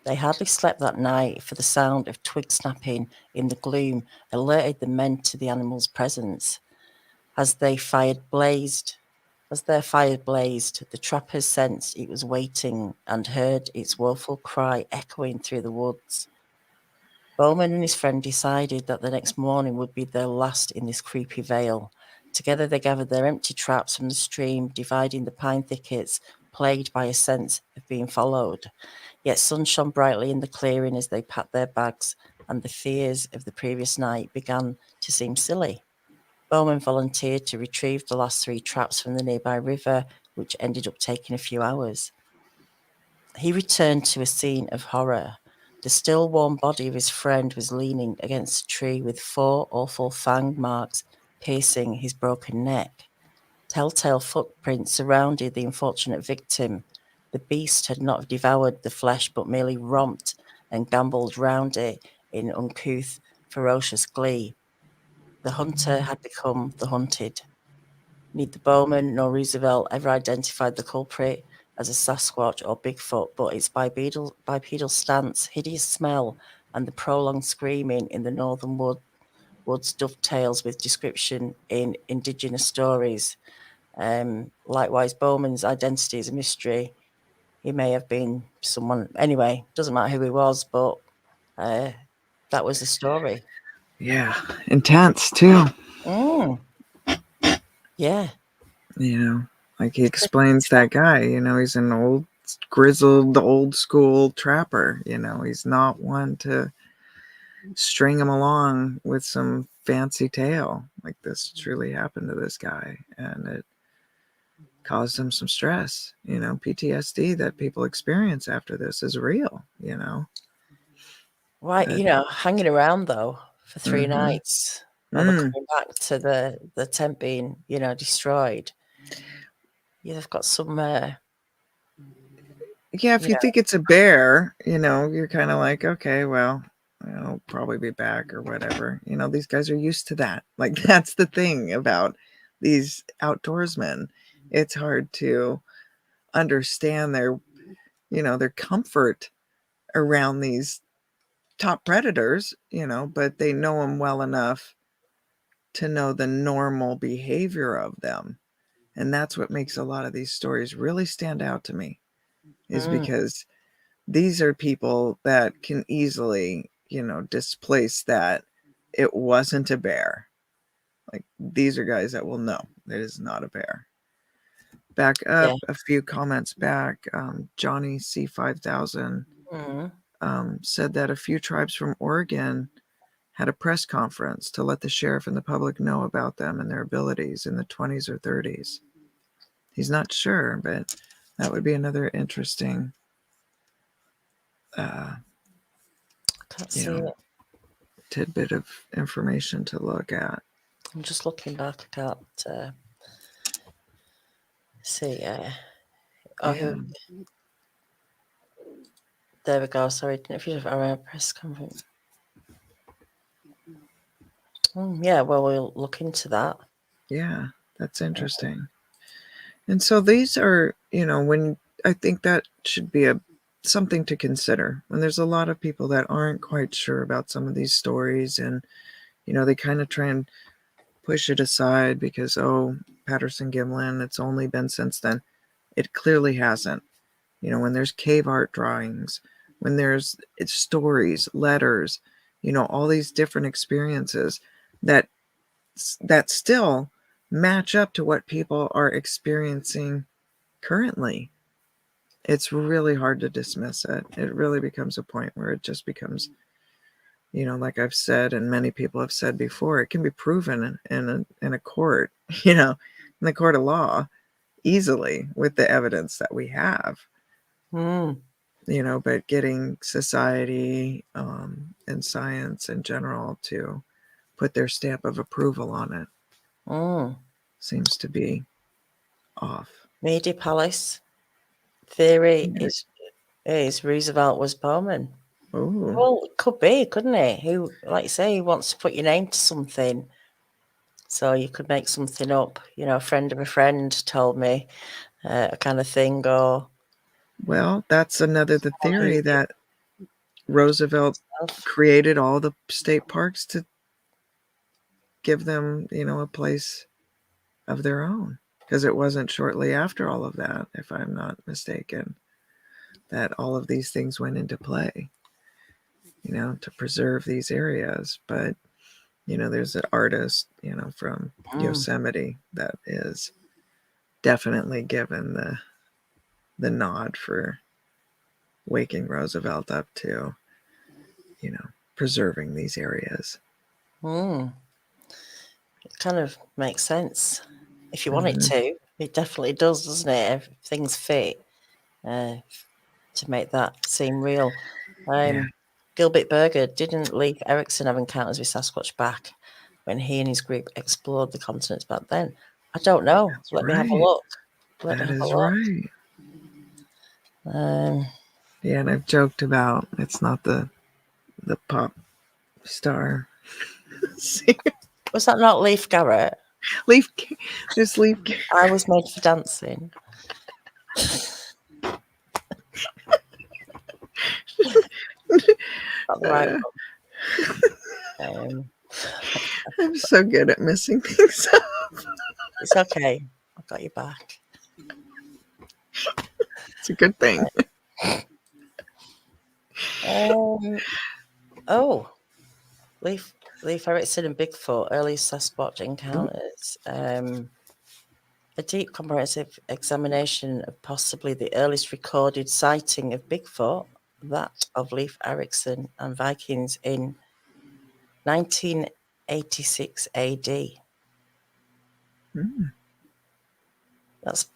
[SPEAKER 1] They hardly slept that night, for the sound of twig snapping in the gloom alerted the men to the animal's presence. As their fire blazed, the trappers sensed it was waiting and heard its woeful cry echoing through the woods. Bowman and his friend decided that the next morning would be their last in this creepy vale. Together they gathered their empty traps from the stream, dividing the pine thickets, plagued by a sense of being followed. Yet sun shone brightly in the clearing as they packed their bags, and the fears of the previous night began to seem silly. Bowman volunteered to retrieve the last three traps from the nearby river, which ended up taking a few hours. He returned to a scene of horror. The still warm body of his friend was leaning against a tree with 4 awful fang marks piercing his broken neck. Telltale footprints surrounded the unfortunate victim. The beast had not devoured the flesh but merely romped and gambled round it in uncouth, ferocious glee. The hunter had become the hunted. Neither Bowman nor Roosevelt ever identified the culprit as a Sasquatch or Bigfoot, but its bipedal stance, hideous smell, and the prolonged screaming in the northern woods dovetails with description in indigenous stories. Likewise, Bowman's identity is a mystery. He may have been someone, anyway, doesn't matter who he was, but that was the story.
[SPEAKER 2] Yeah, intense too.
[SPEAKER 1] Mm. Yeah.
[SPEAKER 2] You know, like he explains that guy, you know, he's an old, grizzled, old school trapper. You know, he's not one to string him along with some fancy tale. Like this truly happened to this guy, and it caused him some stress. You know, PTSD that people experience after this is real, you know.
[SPEAKER 1] Right,
[SPEAKER 2] But,
[SPEAKER 1] hanging around though for 3
[SPEAKER 2] mm-hmm.
[SPEAKER 1] nights while they're coming back to the tent being, destroyed. Yeah, they've got some,
[SPEAKER 2] Yeah, if you think it's a bear, you know, you're kind of like, okay, well, I'll probably be back or whatever. You know, these guys are used to that. Like, that's the thing about these outdoorsmen. It's hard to understand their, you know, their comfort around these top predators, you know, but they know them well enough to know the normal behavior of them. And that's what makes a lot of these stories really stand out to me, is because these are people that can easily, you know, displace that it wasn't a bear. Like, these are guys that will know it is not a bear. Back up a few comments back, Johnny C5000 said that a few tribes from Oregon had a press conference to let the sheriff and the public know about them and their abilities in the 20s or 30s. He's not sure, but that would be another interesting tidbit of information to look at.
[SPEAKER 1] I'm just looking back. I can't see. There we go. Sorry, if you have a press conference. Yeah, well, we'll look into that.
[SPEAKER 2] Yeah, that's interesting. And so these are, you know, when I think that should be something to consider when there's a lot of people that aren't quite sure about some of these stories, and you know, they kind of try and push it aside because, oh, Patterson Gimlin, it's only been since then. It clearly hasn't. You know, when there's cave art drawings, when there's stories, letters, you know, all these different experiences that still match up to what people are experiencing currently. It's really hard to dismiss it. It really becomes a point where it just becomes, you know, like I've said, and many people have said before, it can be proven in a court, you know, in the court of law easily with the evidence that we have. You know, but getting society and science in general to put their stamp of approval on it seems to be off.
[SPEAKER 1] Media Palace theory is Roosevelt was Bowman.
[SPEAKER 2] Ooh.
[SPEAKER 1] Well, it could be, couldn't it? Who, like you say, he wants to put your name to something, so you could make something up. You know, a friend of a friend told me a kind of thing, or
[SPEAKER 2] well, that's the theory that Roosevelt created all the state parks to give them, you know, a place of their own, because it wasn't shortly after all of that, if I'm not mistaken, that all of these things went into play, you know, to preserve these areas. But you know, there's an artist, you know, from Yosemite that is definitely given the nod for waking Roosevelt up to, you know, preserving these areas.
[SPEAKER 1] It kind of makes sense if you want it to. It definitely does, doesn't it? If things fit to make that seem real. Gilbert Berger didn't Leif Erikson have encounters with Sasquatch back when he and his group explored the continents back then? I don't know.
[SPEAKER 2] That's
[SPEAKER 1] Let me
[SPEAKER 2] right.
[SPEAKER 1] have a look.
[SPEAKER 2] That is right. Yeah, and I've joked about it's not the pop star singer.
[SPEAKER 1] Was that not Leif Garrett?
[SPEAKER 2] Leaf, there's Leaf.
[SPEAKER 1] I was made for dancing. Not the right one.
[SPEAKER 2] I'm so good at messing things up.
[SPEAKER 1] It's okay. I've got your back.
[SPEAKER 2] It's a good thing.
[SPEAKER 1] Oh, Leif Erikson and Bigfoot, early Sasquatch encounters. A deep comprehensive examination of possibly the earliest recorded sighting of Bigfoot, that of Leif Erikson and Vikings in 1986 AD. That's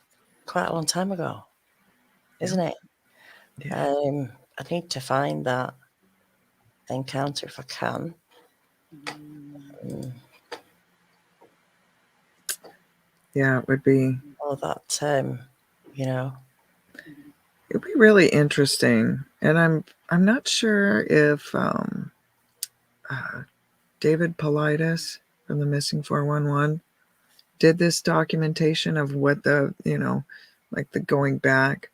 [SPEAKER 1] quite a long time ago, isn't it?
[SPEAKER 2] Yeah.
[SPEAKER 1] I need to find that encounter if I can.
[SPEAKER 2] Yeah, it would be.
[SPEAKER 1] Or that,
[SPEAKER 2] It'd be really interesting, and I'm not sure if David Politis from the Missing 411 did this documentation of what the like the going back,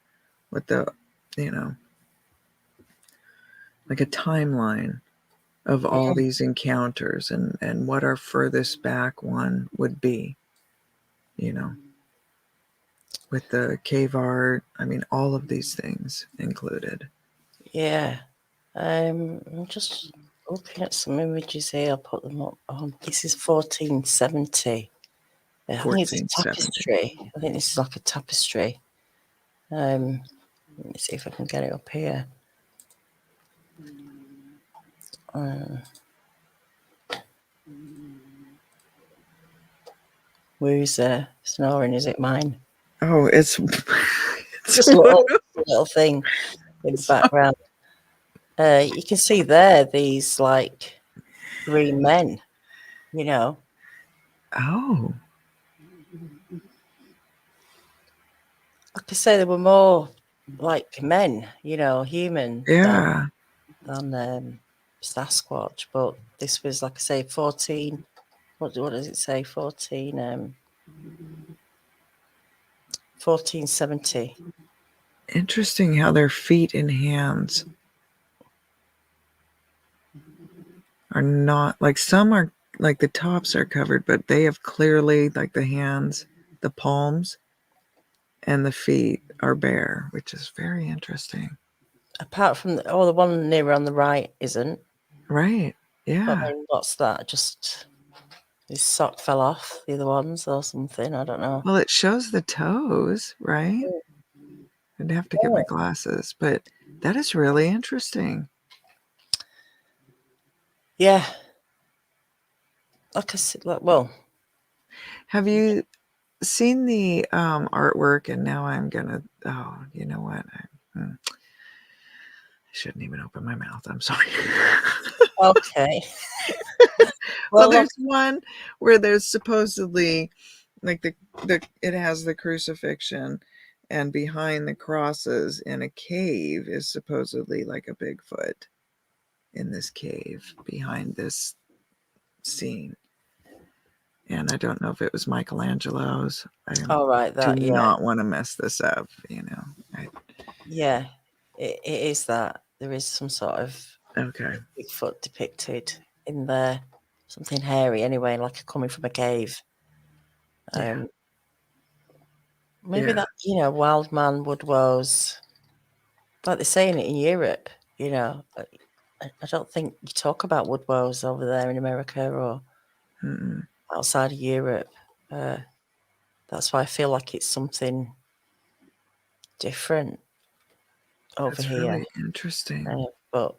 [SPEAKER 2] what the like a timeline of all these encounters and what our furthest back one would be, with the cave art. I mean, all of these things included.
[SPEAKER 1] Yeah. I'm just looking at some images here. I'll put them up. This is 1470. I think it's a
[SPEAKER 2] 1470.
[SPEAKER 1] tapestry. I think this is like a tapestry. Let me see if I can get it up here. Who's snoring? Is it mine?
[SPEAKER 2] Oh, it's
[SPEAKER 1] Just a little thing in the background. You can see there these like green men,
[SPEAKER 2] Oh.
[SPEAKER 1] Like I say, they were more like men, human
[SPEAKER 2] Yeah.
[SPEAKER 1] than Sasquatch. But this was, like I say, 14. What does it say? 1470.
[SPEAKER 2] Interesting how their feet and hands are not like, some are like the tops are covered, but they have clearly, like, the hands, the palms, and the feet are bare, which is very interesting.
[SPEAKER 1] Apart from the one nearer on the right isn't.
[SPEAKER 2] Right. Yeah.
[SPEAKER 1] But I mean, what's that? Just his sock fell off. The other ones or something. I don't know.
[SPEAKER 2] Well, it shows the toes, right? I'd have to get my glasses, but that is really interesting.
[SPEAKER 1] Yeah. Like I said, well.
[SPEAKER 2] Have you seen the artwork? And now I'm gonna. Oh, you know what? I shouldn't even open my mouth. I'm sorry.
[SPEAKER 1] Okay.
[SPEAKER 2] Well, there's one where there's supposedly like it has the crucifixion, and behind the crosses in a cave is supposedly like a Bigfoot in this cave behind this scene. And I don't know if it was Michelangelo's. I do not want to mess this up,
[SPEAKER 1] Yeah, it is that. There is some sort of Bigfoot depicted in there. Something hairy anyway, like coming from a cave. Maybe that, wild man woodwows, like they're saying it in Europe, I don't think you talk about woodwows over there in America or outside of Europe. That's why I feel like it's something different over here.
[SPEAKER 2] Really interesting.
[SPEAKER 1] But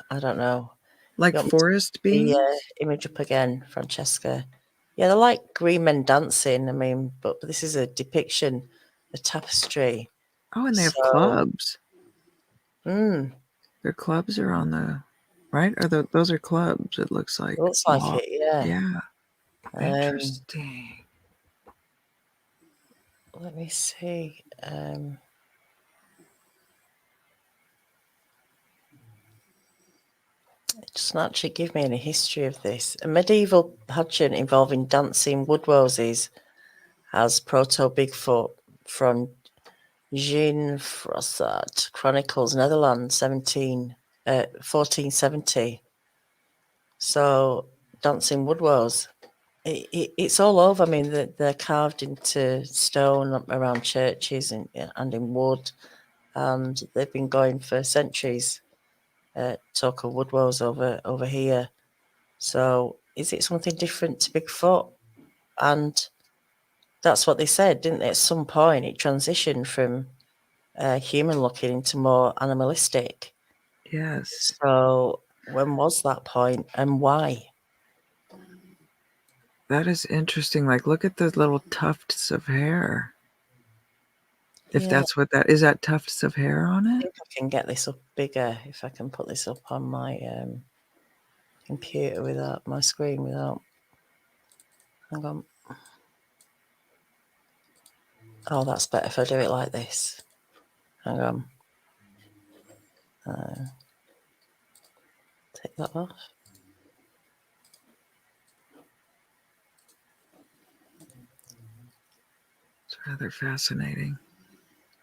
[SPEAKER 1] I don't know.
[SPEAKER 2] Like forest beings?
[SPEAKER 1] The image up again, Francesca. Yeah, they're like green men dancing. I mean, but this is a depiction, a tapestry.
[SPEAKER 2] Oh, and they have clubs. Their clubs are on the right. Or those are clubs. It looks like.
[SPEAKER 1] It looks like it. Yeah.
[SPEAKER 2] Yeah. Interesting.
[SPEAKER 1] Let me see. It doesn't actually give me any history of this. A medieval pageant involving dancing wood roses has proto Bigfoot from Jean Froissart Chronicles, Netherlands, 1470. So, dancing wood rose. It's all over. I mean, they're carved into stone around churches and in wood, and they've been going for centuries. Talk of wood rose over here. So, is it something different to Bigfoot? And that's what they said, didn't they? At some point, it transitioned from human looking into more animalistic.
[SPEAKER 2] Yes.
[SPEAKER 1] So, when was that point and why?
[SPEAKER 2] That is interesting. Like, look at those little tufts of hair. If
[SPEAKER 1] Yeah,
[SPEAKER 2] that's what that is, that tufts of hair on
[SPEAKER 1] I
[SPEAKER 2] it?
[SPEAKER 1] think I can get this up bigger if I can put this up on my computer without my screen without. Hang on. Oh, that's better if I do it like this. Hang on. Take that off.
[SPEAKER 2] It's rather fascinating.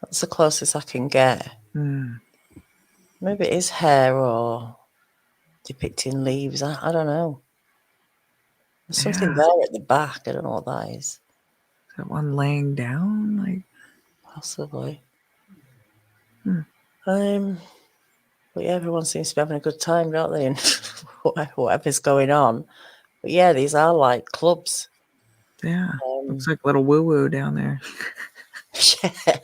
[SPEAKER 1] That's the closest I can get. Maybe it is hair or depicting leaves. I don't know. There's something
[SPEAKER 2] Yeah.
[SPEAKER 1] there at the back. I don't know what that is.
[SPEAKER 2] Is that one laying down? Like,
[SPEAKER 1] Possibly. But yeah, everyone seems to be having a good time, don't they? And whatever's going on. But yeah, these are like clubs.
[SPEAKER 2] yeah. Looks like little woo-woo down there.
[SPEAKER 1] Yeah.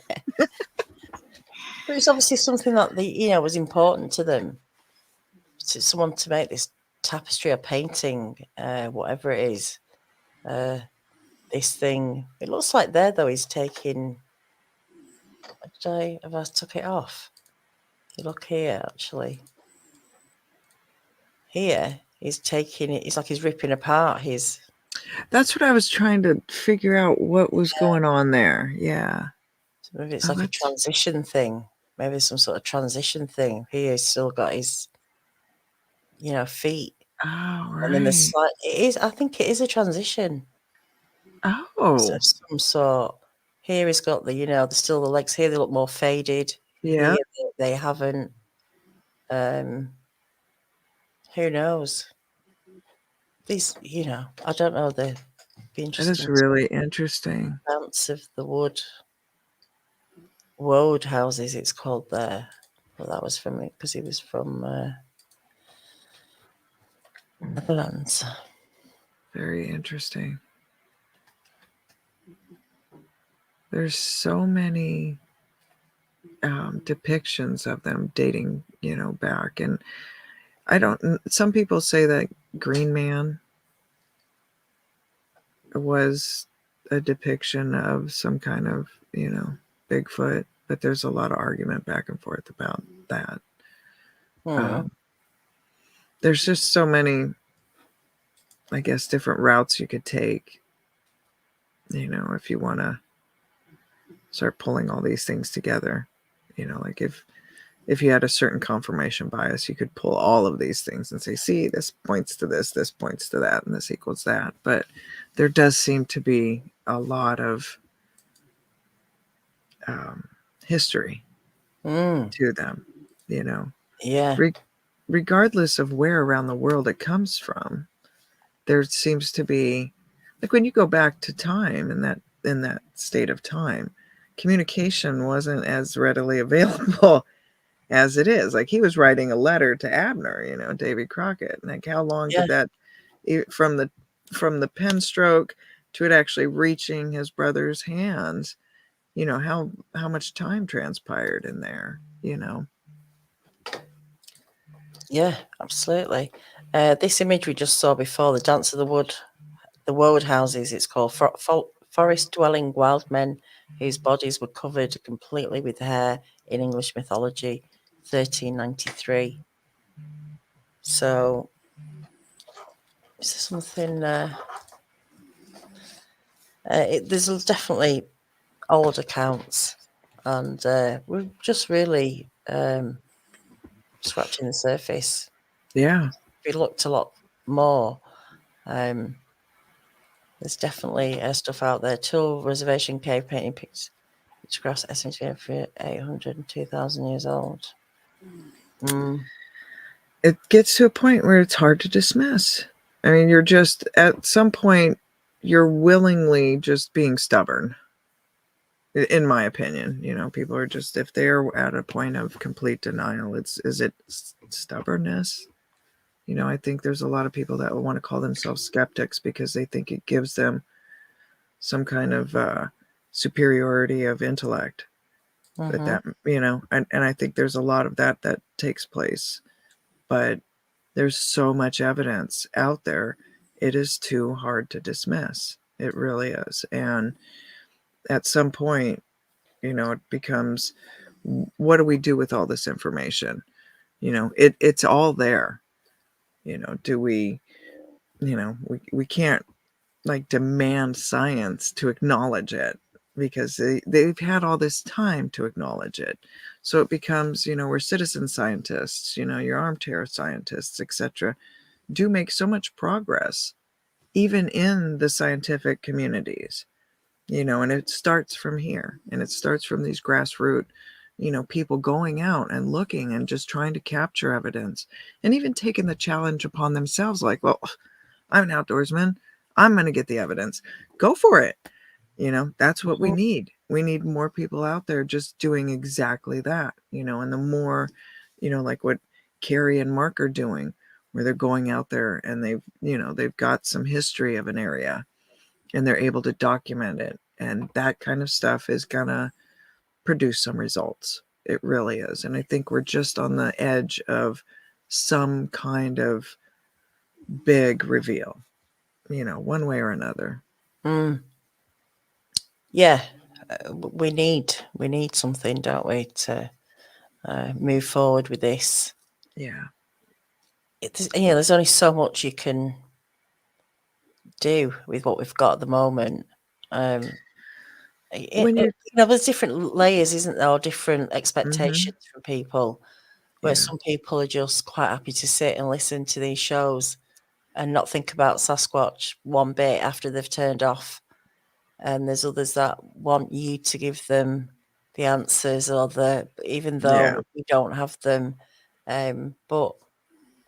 [SPEAKER 1] But it's obviously something that was important to them. To someone to make this tapestry or painting, whatever it is. This thing. It looks like there though he's taking. Have I took it off? You look here actually. Here he's taking it. It's like he's ripping apart his.
[SPEAKER 2] That's what I was trying to figure out what was going on there. Yeah.
[SPEAKER 1] So maybe it's like a transition thing. Maybe some sort of transition thing. Here he's still got his, feet.
[SPEAKER 2] Oh, right.
[SPEAKER 1] And then it is. I think it is a transition.
[SPEAKER 2] Oh.
[SPEAKER 1] Of some sort. Here he's got there's still the legs here. They look more faded.
[SPEAKER 2] Yeah.
[SPEAKER 1] Here they haven't. Who knows? These, I don't know. They'd be
[SPEAKER 2] That is
[SPEAKER 1] interesting.
[SPEAKER 2] really interesting.
[SPEAKER 1] Bounce of the wood houses. It's called there. Well, that was from it because he was from Netherlands.
[SPEAKER 2] Very interesting. There's so many depictions of them dating, back. And some people say that Green Man was a depiction of some kind of, Bigfoot, but there's a lot of argument back and forth about that. There's just so many, I guess, different routes you could take, if you want to start pulling all these things together. Like if you had a certain confirmation bias, you could pull all of these things and say, see, this points to this points to that, and this equals that. But there does seem to be a lot of history to them,
[SPEAKER 1] Yeah.
[SPEAKER 2] Regardless of where around the world it comes from, there seems to be, like when you go back to time in that state of time, communication wasn't as readily available as it is. Like he was writing a letter to Abner, Davy Crockett. Like how long did that from the pen stroke to it actually reaching his brother's hands? How much time transpired in there?
[SPEAKER 1] Yeah, absolutely. This image we just saw before, the Dance of the Woad houses, it's called forest-dwelling wild men whose bodies were covered completely with hair in English mythology, 1393. So, is there something? There's definitely old accounts, and we're just really scratching the surface.
[SPEAKER 2] Yeah.
[SPEAKER 1] If you looked a lot more, there's definitely stuff out there. Tool reservation cave painting pictographs estimated for 800 and 2,000 years old.
[SPEAKER 2] It gets to a point where it's hard to dismiss. I mean, you're just at some point you're willingly just being stubborn. In my opinion, people are just, if they're at a point of complete denial, is it stubbornness? I think there's a lot of people that will want to call themselves skeptics because they think it gives them some kind of superiority of intellect. But that, and I think there's a lot of that takes place. But there's so much evidence out there, it is too hard to dismiss. It really is. And at some point, it becomes, what do we do with all this information? It's all there. Do we, we can't like demand science to acknowledge it because they've had all this time to acknowledge it. So it becomes, we're citizen scientists, your armchair scientists, etc., do make so much progress, even in the scientific communities, and it starts from here, and it starts from these grassroots, people going out and looking and just trying to capture evidence and even taking the challenge upon themselves. Like, well, I'm an outdoorsman. I'm going to get the evidence. Go for it. That's what we need. We need more people out there just doing exactly that, and the more, like what Carrie and Mark are doing, where they're going out there and they've got some history of an area and they're able to document it. And that kind of stuff is going to produce some results. It really is. And I think we're just on the edge of some kind of big reveal, one way or another.
[SPEAKER 1] Yeah, we need something, don't we, to move forward with this.
[SPEAKER 2] Yeah.
[SPEAKER 1] There's only so much you can do with what we've got at the moment. There's different layers, isn't there, or different expectations from people, where some people are just quite happy to sit and listen to these shows and not think about Sasquatch one bit after they've turned off. And there's others that want you to give them the answers, even though you don't have them. But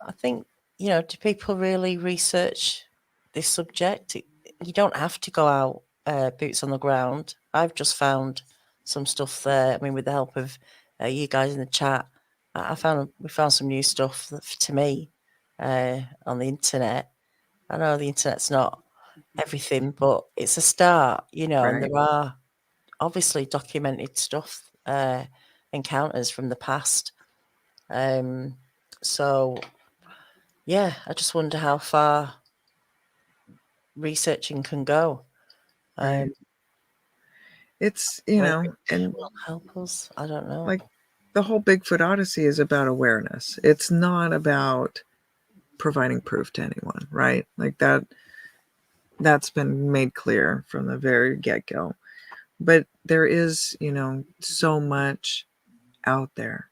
[SPEAKER 1] I think, do people really research this subject? You don't have to go out boots on the ground. I've just found some stuff there. I mean, with the help of you guys in the chat, we found some new stuff to me on the internet. I know the internet's not everything, but it's a start, and there are obviously documented stuff, encounters from the past. So yeah, I just wonder how far researching can go.
[SPEAKER 2] It's, and
[SPEAKER 1] will help us. I don't know.
[SPEAKER 2] Like the whole Bigfoot Odyssey is about awareness. It's not about providing proof to anyone, right? Like that's been made clear from the very get-go. But there is, so much out there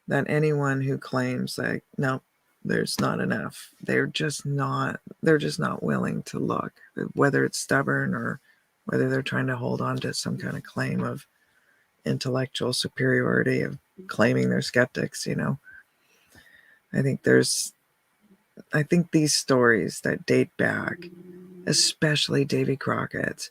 [SPEAKER 2] that anyone who claims like, no, there's not enough, they're just not willing to look, whether it's stubborn or whether they're trying to hold on to some kind of claim of intellectual superiority, of claiming they're skeptics. I think these stories that date back, especially Davy Crockett,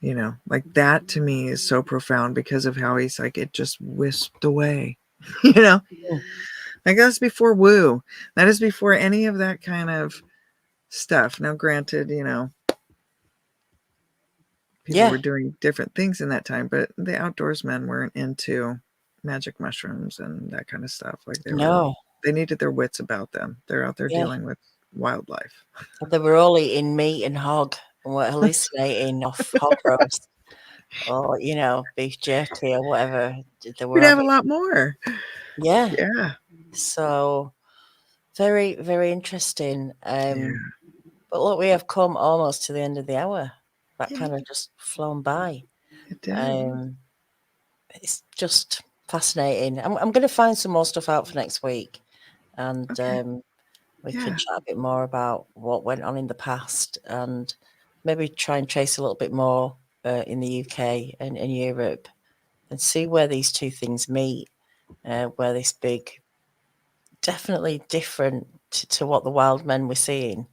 [SPEAKER 2] like that to me is so profound because of how he's like, it just whisked away. Like that's before woo. That is before any of that kind of stuff. Now granted, people were doing different things in that time, but the outdoorsmen weren't into magic mushrooms and that kind of stuff. Like they needed their wits about them. They're out there dealing with wildlife.
[SPEAKER 1] They were all eating meat and hog and were hallucinating off hog roast or, beef jerky or whatever they were.
[SPEAKER 2] We'd have a lot more.
[SPEAKER 1] Yeah.
[SPEAKER 2] Yeah.
[SPEAKER 1] So very, very interesting. But look, we have come almost to the end of the hour. That kind of just flown by.
[SPEAKER 2] It did.
[SPEAKER 1] It's just fascinating. I'm going to find some more stuff out for next week, and we can chat a bit more about what went on in the past and maybe try and trace a little bit more in the UK and in Europe and see where these two things meet, where this big, definitely different to what the wild men were seeing,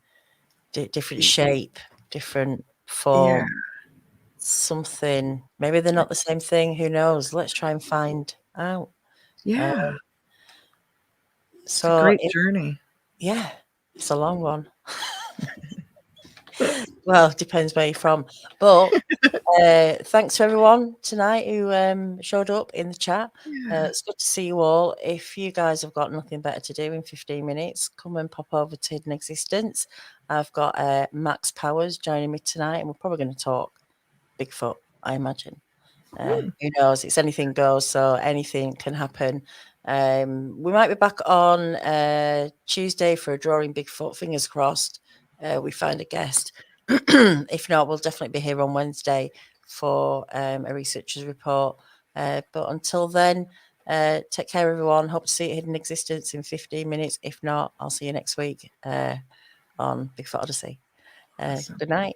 [SPEAKER 1] different shape, different form, something. Maybe they're not the same thing. Who knows? Let's try and find out.
[SPEAKER 2] Yeah. It's a
[SPEAKER 1] So,
[SPEAKER 2] great journey.
[SPEAKER 1] yeah, it's a long one. Well, depends where you're from. But thanks to everyone tonight who showed up in the chat.
[SPEAKER 2] Yeah.
[SPEAKER 1] It's good to see you all. If you guys have got nothing better to do in 15 minutes, come and pop over to Hidden Existence. I've got Max Powers joining me tonight, and we're probably going to talk Bigfoot, I imagine. Who knows? It's anything goes, so anything can happen. We might be back on Tuesday for a drawing Bigfoot. Fingers crossed. We find a guest. If not, we'll definitely be here on Wednesday for a researcher's report. But until then, take care, everyone. Hope to see you at Hidden Existence in 15 minutes. If not, I'll see you next week on Bigfoot Odyssey.
[SPEAKER 2] Awesome.
[SPEAKER 1] Good night.